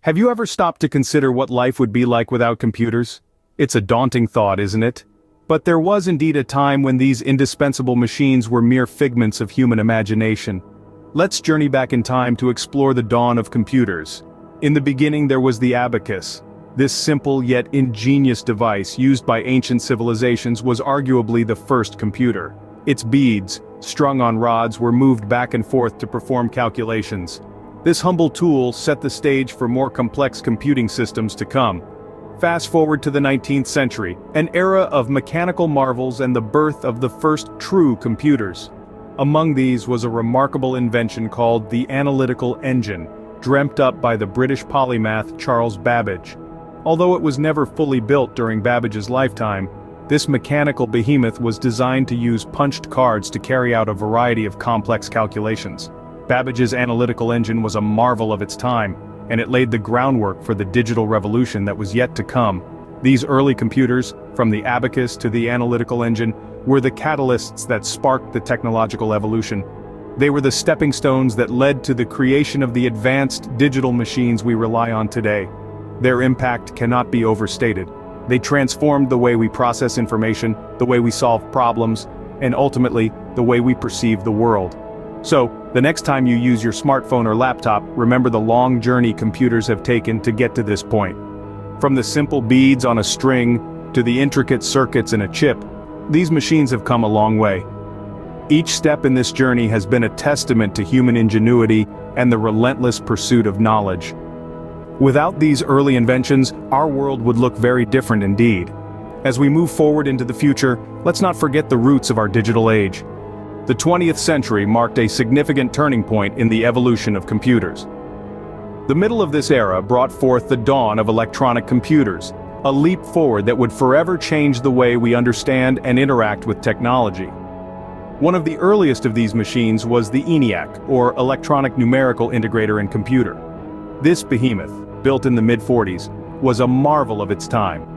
Have you ever stopped to consider what life would be like without computers? It's a daunting thought, isn't it? But there was indeed a time when these indispensable machines were mere figments of human imagination. Let's journey back in time to explore the dawn of computers. In the beginning there was the abacus. This simple yet ingenious device used by ancient civilizations was arguably the first computer. Its beads, strung on rods, were moved back and forth to perform calculations. This humble tool set the stage for more complex computing systems to come. Fast forward to the 19th century, an era of mechanical marvels and the birth of the first true computers. Among these was a remarkable invention called the analytical engine, dreamt up by the British polymath Charles Babbage. Although it was never fully built during Babbage's lifetime, this mechanical behemoth was designed to use punched cards to carry out a variety of complex calculations. Babbage's analytical engine was a marvel of its time, and it laid the groundwork for the digital revolution that was yet to come. These early computers, from the abacus to the analytical engine, were the catalysts that sparked the technological evolution. They were the stepping stones that led to the creation of the advanced digital machines we rely on today. Their impact cannot be overstated. They transformed the way we process information, the way we solve problems, and ultimately, the way we perceive the world. So, the next time you use your smartphone or laptop, remember the long journey computers have taken to get to this point. From the simple beads on a string, to the intricate circuits in a chip, these machines have come a long way. Each step in this journey has been a testament to human ingenuity and the relentless pursuit of knowledge. Without these early inventions, our world would look very different indeed. As we move forward into the future, let's not forget the roots of our digital age. The 20th century marked a significant turning point in the evolution of computers. The middle of this era brought forth the dawn of electronic computers, a leap forward that would forever change the way we understand and interact with technology. One of the earliest of these machines was the ENIAC, or Electronic Numerical Integrator and Computer. This behemoth, built in the mid-40s, was a marvel of its time.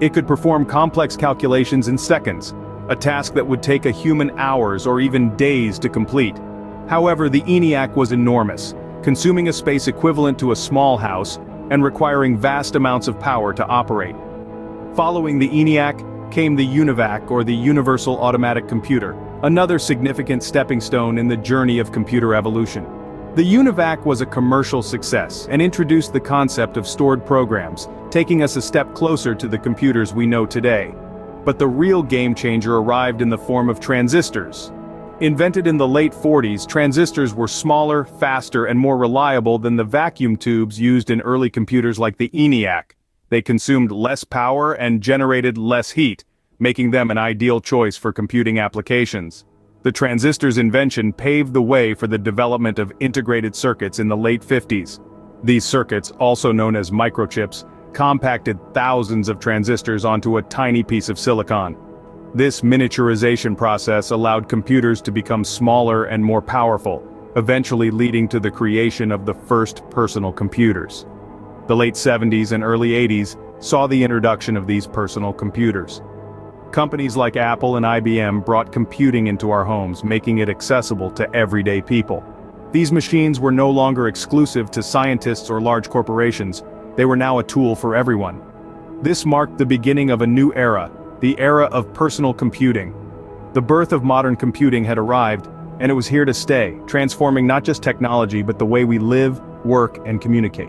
It could perform complex calculations in seconds, a task that would take a human hours or even days to complete. However, the ENIAC was enormous, consuming a space equivalent to a small house and requiring vast amounts of power to operate. Following the ENIAC came the UNIVAC, or the Universal Automatic Computer, another significant stepping stone in the journey of computer evolution. The UNIVAC was a commercial success and introduced the concept of stored programs, taking us a step closer to the computers we know today. But the real game changer arrived in the form of transistors. Invented in the late 40s, transistors were smaller, faster, and more reliable than the vacuum tubes used in early computers like the ENIAC. They consumed less power and generated less heat, making them an ideal choice for computing applications. The transistor's invention paved the way for the development of integrated circuits in the late 50s. These circuits, also known as microchips, compacted thousands of transistors onto a tiny piece of silicon. This miniaturization process allowed computers to become smaller and more powerful, eventually leading to the creation of the first personal computers. The late 70s and early 80s saw the introduction of these personal computers. Companies like Apple and IBM brought computing into our homes, making it accessible to everyday people. These machines were no longer exclusive to scientists or large corporations. They were now a tool for everyone. This marked the beginning of a new era, the era of personal computing. The birth of modern computing had arrived, and it was here to stay, transforming not just technology but the way we live, work, and communicate.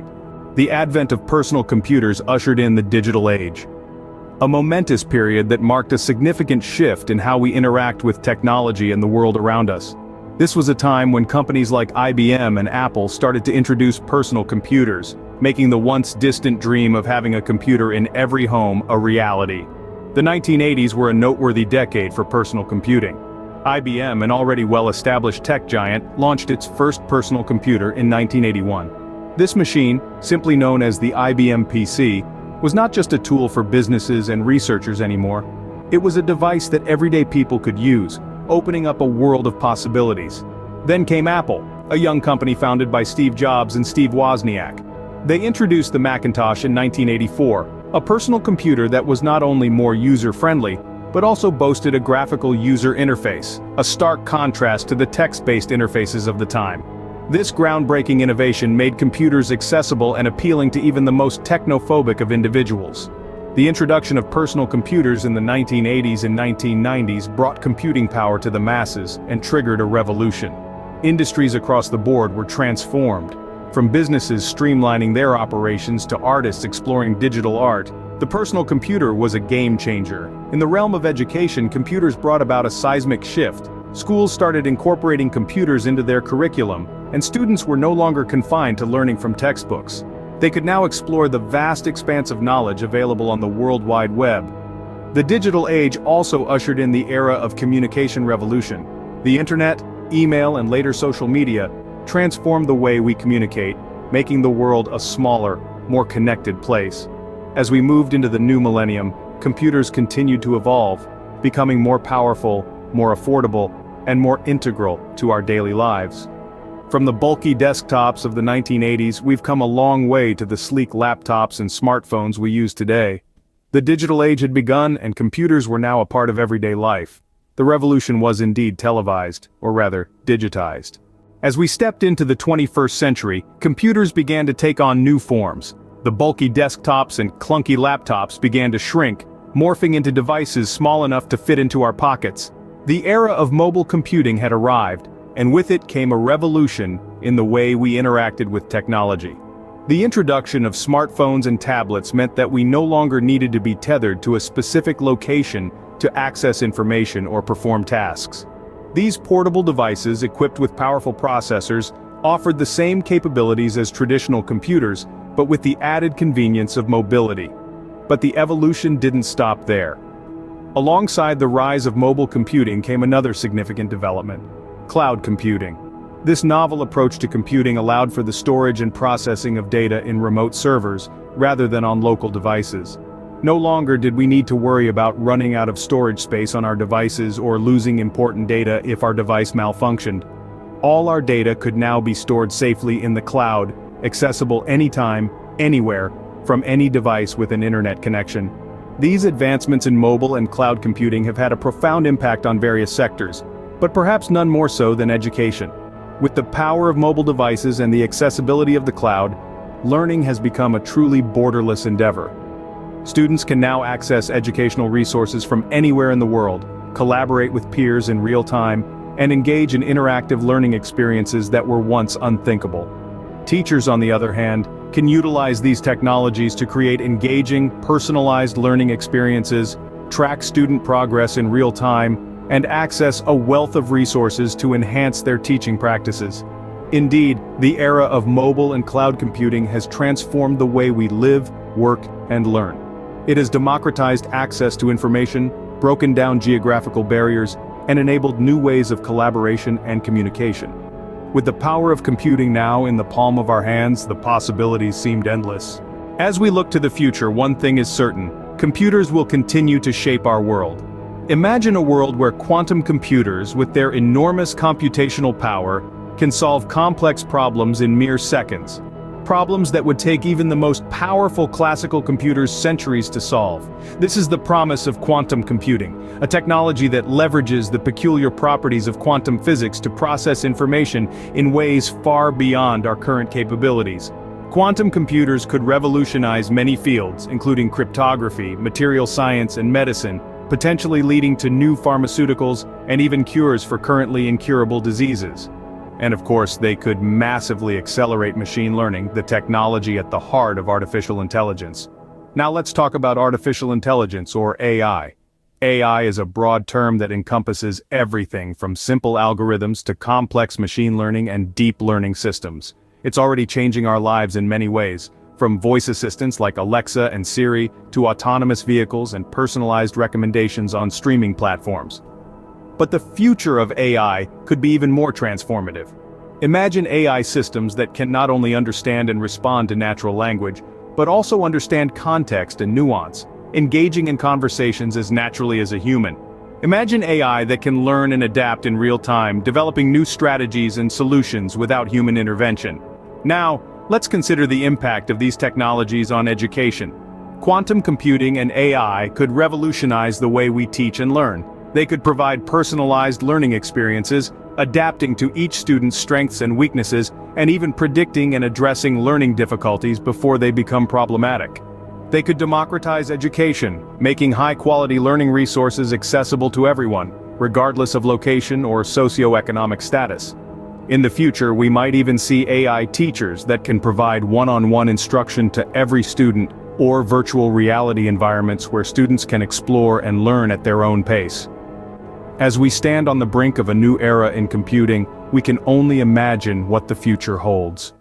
The advent of personal computers ushered in the digital age. A momentous period that marked a significant shift in how we interact with technology and the world around us. This was a time when companies like IBM and Apple started to introduce personal computers, making the once distant dream of having a computer in every home a reality. The 1980s were a noteworthy decade for personal computing. IBM, an already well-established tech giant, launched its first personal computer in 1981. This machine, simply known as the IBM PC, was not just a tool for businesses and researchers anymore. It was a device that everyday people could use, opening up a world of possibilities. Then came Apple, a young company founded by Steve Jobs and Steve Wozniak. They introduced the Macintosh in 1984, a personal computer that was not only more user-friendly, but also boasted a graphical user interface, a stark contrast to the text-based interfaces of the time. This groundbreaking innovation made computers accessible and appealing to even the most technophobic of individuals. The introduction of personal computers in the 1980s and 1990s brought computing power to the masses and triggered a revolution. Industries across the board were transformed. From businesses streamlining their operations to artists exploring digital art, the personal computer was a game changer. In the realm of education, computers brought about a seismic shift. Schools started incorporating computers into their curriculum, and students were no longer confined to learning from textbooks. They could now explore the vast expanse of knowledge available on the World Wide Web. The digital age also ushered in the era of communication revolution. The internet, email, and later social media transformed the way we communicate, making the world a smaller, more connected place. As we moved into the new millennium, computers continued to evolve, becoming more powerful, more affordable, and more integral to our daily lives. From the bulky desktops of the 1980s, we've come a long way to the sleek laptops and smartphones we use today. The digital age had begun, and computers were now a part of everyday life. The revolution was indeed televised, or rather, digitized. As we stepped into the 21st century, computers began to take on new forms. The bulky desktops and clunky laptops began to shrink, morphing into devices small enough to fit into our pockets. The era of mobile computing had arrived, and with it came a revolution in the way we interacted with technology. The introduction of smartphones and tablets meant that we no longer needed to be tethered to a specific location to access information or perform tasks. These portable devices, equipped with powerful processors, offered the same capabilities as traditional computers, but with the added convenience of mobility. But the evolution didn't stop there. Alongside the rise of mobile computing came another significant development: cloud computing. This novel approach to computing allowed for the storage and processing of data in remote servers, rather than on local devices. No longer did we need to worry about running out of storage space on our devices or losing important data if our device malfunctioned. All our data could now be stored safely in the cloud, accessible anytime, anywhere, from any device with an internet connection. These advancements in mobile and cloud computing have had a profound impact on various sectors, but perhaps none more so than education. With the power of mobile devices and the accessibility of the cloud, learning has become a truly borderless endeavor. Students can now access educational resources from anywhere in the world, collaborate with peers in real time, and engage in interactive learning experiences that were once unthinkable. Teachers, on the other hand, can utilize these technologies to create engaging, personalized learning experiences, track student progress in real time, and access a wealth of resources to enhance their teaching practices. Indeed, the era of mobile and cloud computing has transformed the way we live, work, and learn. It has democratized access to information, broken down geographical barriers, and enabled new ways of collaboration and communication. With the power of computing now in the palm of our hands, the possibilities seemed endless. As we look to the future, one thing is certain: computers will continue to shape our world. Imagine a world where quantum computers, with their enormous computational power, can solve complex problems in mere seconds. Problems that would take even the most powerful classical computers centuries to solve. This is the promise of quantum computing, a technology that leverages the peculiar properties of quantum physics to process information in ways far beyond our current capabilities. Quantum computers could revolutionize many fields, including cryptography, material science, and medicine, potentially leading to new pharmaceuticals and even cures for currently incurable diseases. And of course, they could massively accelerate machine learning, the technology at the heart of artificial intelligence. Now let's talk about artificial intelligence, or AI. AI is a broad term that encompasses everything from simple algorithms to complex machine learning and deep learning systems. It's already changing our lives in many ways, from voice assistants like Alexa and Siri to autonomous vehicles and personalized recommendations on streaming platforms. But the future of AI could be even more transformative. Imagine AI systems that can not only understand and respond to natural language, but also understand context and nuance, engaging in conversations as naturally as a human. Imagine AI that can learn and adapt in real time, developing new strategies and solutions without human intervention. Now, let's consider the impact of these technologies on education. Quantum computing and AI could revolutionize the way we teach and learn. They could provide personalized learning experiences, adapting to each student's strengths and weaknesses, and even predicting and addressing learning difficulties before they become problematic. They could democratize education, making high-quality learning resources accessible to everyone, regardless of location or socioeconomic status. In the future, we might even see AI teachers that can provide one-on-one instruction to every student, or virtual reality environments where students can explore and learn at their own pace. As we stand on the brink of a new era in computing, we can only imagine what the future holds.